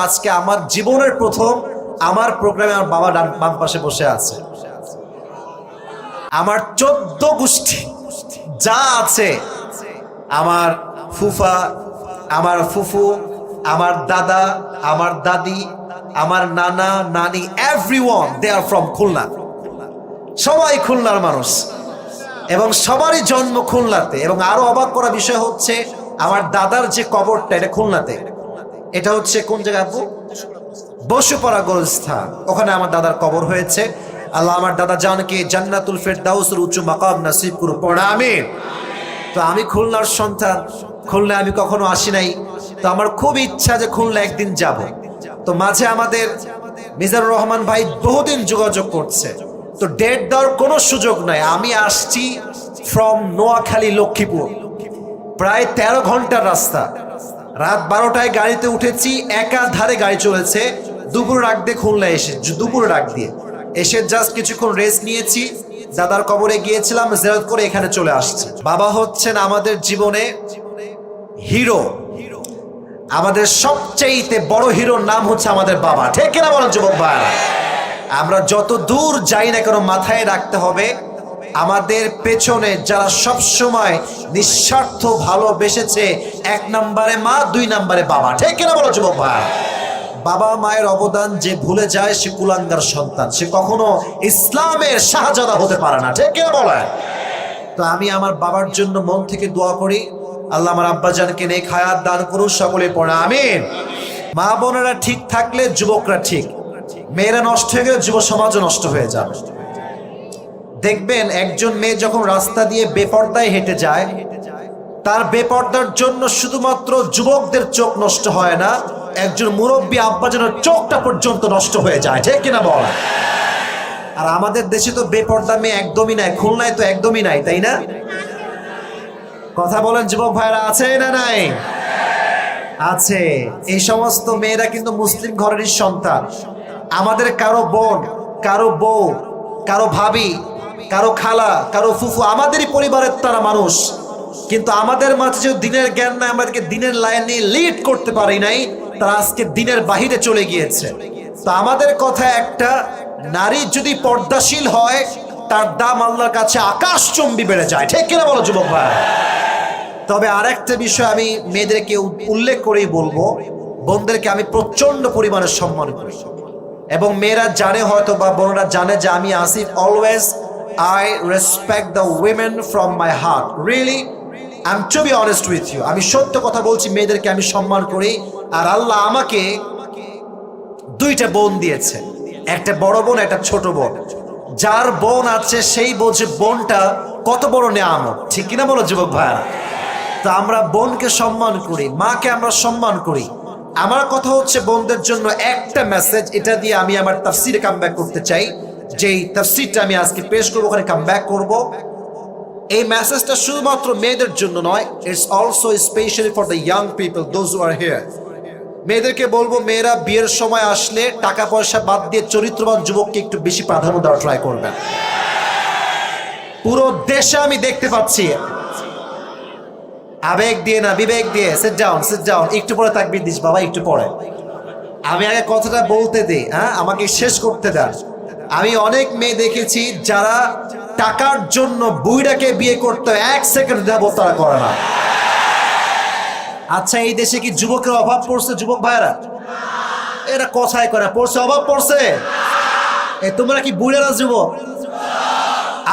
আজকে আমার জীবনের প্রথম আমার প্রোগ্রামে আমার বাবা বাম পাশে বসে আছে। আমার 14 গোষ্ঠী যা আছে, আমার ফুফা, আমার ফুফু, আমার দাদা, আমার দাদি, আমার নানা নানি, everyone they are from Khulna. সবাই খুলনার মানুষ এবং সবারই জন্ম খুলনাতে। এবং আরো অবাক করা বিষয় হচ্ছে আমার দাদার যে কবরটা এটা খুলনাতে। এটা হচ্ছে কোন জায়গা আপু? বসুপাড়া গোরস্থান, ওখানে আমার দাদার কবর হয়েছে। আল্লাহ আমার দাদা জানকে জান্নাতুল ফেরদাউসের উঁচু মাকাম নসিব করুক, পড়া আমিন। তো আমি খুলনার সন্তান, খুলনা আমি কখনো আসি নাই, তো আমার খুব ইচ্ছা যে খুলনা একদিন যাব। তো মাঝে আমাদের মিজানুর রহমান ভাই বহুদিন যোগাযোগ করছে, তো ডেট দেওয়ার কোনো সুযোগ নাই। আমি আসছি ফ্রম নোয়াখালী লক্ষ্মীপুর, প্রায় 13 ঘন্টার রাস্তা। রাত 12টায় গাড়িতে উঠেছি, একাধারে গাড়ি চলেছে। দুপুর ডাক দিয়ে খুলনা এসে, দুপুর ডাক দিয়ে এসে জাস্ট কিছুক্ষণ রেস্ট নিয়েছি, দাদার কবরে গিয়েছিলাম, জিয়ারত করে এখানে চলে আসছি। বাবা হচ্ছেন আমাদের জীবনে হিরো, আমাদের সবচেয়ে বড় হিরোর নাম হচ্ছে আমাদের বাবা। ঠিক কিনা বলেন যুবক ভাইরা? আমরা যত দূর যাই না কেন মাথায় রাখতে হবে আমাদের পেছনে যারা সব সময় নিঃস্বার্থ ভালোবেসেছে, 1 নম্বরে মা, 2 নম্বরে বাবা। ঠিক কিনা বলো যুবক ভাই? বাবা মায়ের অবদান যে ভুলে যায় সে কুলাঙ্গার সন্তান, সে কখনো ইসলামের শাহজাদা হতে পারে না। ঠিক কিনা বলে? তো আমি আমার বাবার জন্য মন থেকে দোয়া করি, আল্লাহ আমার আব্বাজানকে নেক হায়াত দান করুন, সকলে পড়ে আমিন। মা বোনেরা ঠিক থাকলে যুবকরা ঠিক, মেয়েরা নষ্ট হয়ে গেলে যুব সমাজও নষ্ট হয়ে যাবে। দেখবেন একজন মেয়ে যখন রাস্তা দিয়ে বেপর্দায় হেঁটে যায়, তার বেপর্দার জন্য শুধুমাত্র যুবকদের চোখ নষ্ট হয় না, একজন মুরব্বী আব্বাজানের চোখটা পর্যন্ত নষ্ট হয়ে যায়। ঠিক কিনা বল? আর আমাদের দেশে তো বেপর্দা মেয়ে একদমই নাই, খুলনায় তো একদমই নাই, তাই না? কথা বলেন যুবক ভাইরা, আছে না নাই? আছে। এই সমস্ত মেয়েরা কিন্তু মুসলিম ঘরেরই সন্তান। আমাদের কারো বোন, কারো বউ, কারো ভাবি, কারো খালা, কারো ফুফু আমাদেরই পরিবারের তারা মানুষ, কিন্তু আমাদের মাঝে যে দিনের জ্ঞান নাই, আমাদেরকে দিনের লাইনে লিড করতে পারি নাই, তারা আজকে দিনের বাহিরে চলে গিয়েছে। তো আমাদের কথা একটা, নারী যদি পর্দাশীল হয় তার দাম আল্লাহর কাছে আকাশচুম্বী বেড়ে যায়। ঠিক কিনা বলো যুবক ভাই? তবে আরেকটা বিষয় আমি মেয়েদেরকে উল্লেখ করেই বলবো, বোনদেরকে আমি প্রচন্ড পরিমাণে সম্মান করি এবং মেয়েরা জানে হয়তো বা বোনরা জানে যে আমি Asif always I respect the women from my heart. Really, I'm to be honest with you. আমি সত্য কথা বলছি, মেয়েদেরকে আমি সম্মান করি। আর আল্লাহ আমাকে 2টা বোন দিয়েছে, একটা বড় বোন, একটা ছোট বোন। যার বোন আছে সেই বোঝে বোনটা কত বড় নেয়ামত। ঠিক কিনা বলো যুবক ভাইরা? তো আমরা বোনকে সম্মান করি, মাকে আমরা সম্মান করি। আমার কথা হচ্ছে বোনদের জন্য একটা মেসেজ, এটা দিয়ে আমি আমার তাফসিরে কামব্যাক করতে চাই। যেই তাফসিরটা আমি আজকে পেশ করবো, ওখানে কামব্যাক করব। এই মেসেজটা শুধুমাত্র মেয়েদের জন্য নয়, it's also specially for the young people, those who R here. মেয়েদেরকে বলবো, মেয়েরা বিয়ের সময় আসলে টাকা পয়সা বাদ দিয়ে চরিত্রবান যুবককে একটু বেশি প্রাধান্য দেওয়ার ট্রাই করবেন। পুরো দেশে আমি দেখতে পাচ্ছি, আবেগ দিয়ে না বিবেক দিয়ে। সিট ডাউন, সিট ডাউন, একটু পরে তাকবীর দিস বাবা, একটু পরে। আমি আগে কথাটা বলতে দে, হ্যাঁ, আমাকে শেষ করতে দেন। আমি অনেক মেয়ে দেখেছি যারা টাকার জন্য বুইড়াকে বিয়ে করতে 1 সেকেন্ড দেব তারা করে না। আচ্ছা, এই দেশে কি যুবকের অভাব পড়ছে যুবক ভাইরা? এরা কথাই করে পড়ছে, অভাব পড়ছে। তোমরা কি বুইড়ারা যুবক?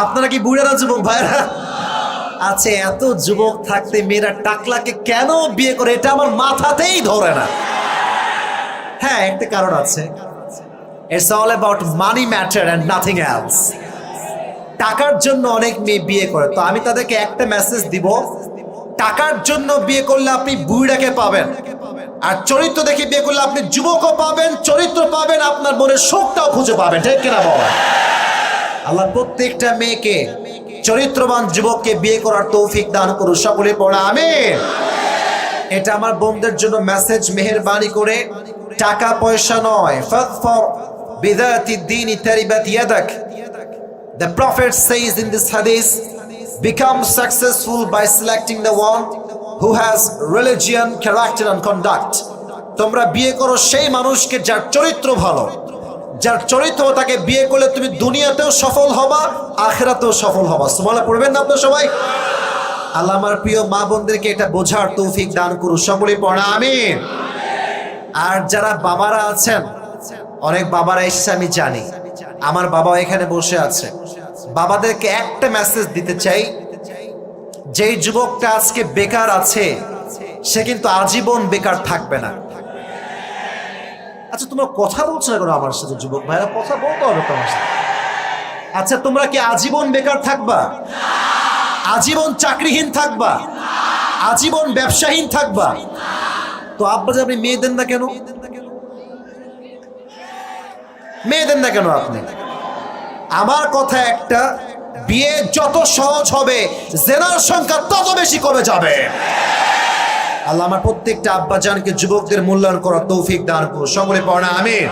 আপনারা কি বুইড়ারা যুবক ভাইরা? আছে। এত যুবক থাকতে মেয়েরা টাকলাকে কেন বিয়ে করে, এটা আমার মাথাতেই ধরে না। হ্যাঁ, একটা কারণ আছে। It's all about money matter and nothing else. টাকার জন্য অনেক মেয়ে বিয়ে করে। তো আমি তাদেরকে একটা মেসেজ দিব, টাকার জন্য বিয়ে করলে আপনি বুইড়াকে পাবেন, আর চরিত্র দেখে বিয়ে করলে আপনি যুবকও পাবেন, চরিত্র পাবেন, আপনার মনের সুখটাও খুঁজে পাবেন। ঠিক কিনা বলেন? আল্লাহ প্রত্যেকটা মেয়েকে চরিত্রবান যুবককে বিয়ে করার তৌফিক দান করুন, সকলে পড়া আমিন। এটা আমার বোনদের জন্য মেসেজ, মেহেরবানি করে টাকা পয়সা নয়। ফাদফর বিযাতি দ্বীনি তারিবাত ইয়াদাক। The Prophet says in this hadith, become successful by selecting the one who has religion, character and conduct. তোমরা বিয়ে করো সেই মানুষকে যার চরিত্র ভালো, যার চরিত্র, তাকে বিয়ে করলে তুমি দুনিয়াতেও সফল হবা, আখিরাতেও সফল হবা। সুবহানাল্লাহ পড়বেন না আপনারা সবাই? আল্লাহ আমার প্রিয় মা বোনদেরকে এটা বোঝার তৌফিক দান করুন, সকলেই পড়া আমিন। আর যারা বাবারা আছেন, অনেক বাবারা এসেছে আমি জানি, আমার বাবা এখানে বসে আছে, বাবাদেরকে একটা মেসেজ দিতে চাই, যেই যুবকটা আজকে বেকার আছে সে কিন্তু আজীবন বেকার থাকবে না। আচ্ছা তোমরা কথা বলছো না কেন আমার সাথে? যুবক ভাইরা কথা বলতে হবে তোমার সাথে। আচ্ছা তোমরা কি আজীবন বেকার থাকবা? আজীবন চাকরিহীন থাকবা? আজীবন ব্যবসাহীন থাকবা? তো আব্বাজি আপনি মেয়ে দেন না কেন? মেয়ে দেন না কেন আপনি? আমার কথা একটা, বিয়ে যত সহজ হবে জেনার সংখ্যা তত বেশি কমে যাবে। আল্লাহ আমার প্রত্যেকটা আব্বা জানকে যুবকদের মূল্যায়ন করার তৌফিক দান করুন, সকলে পড়া আমিন।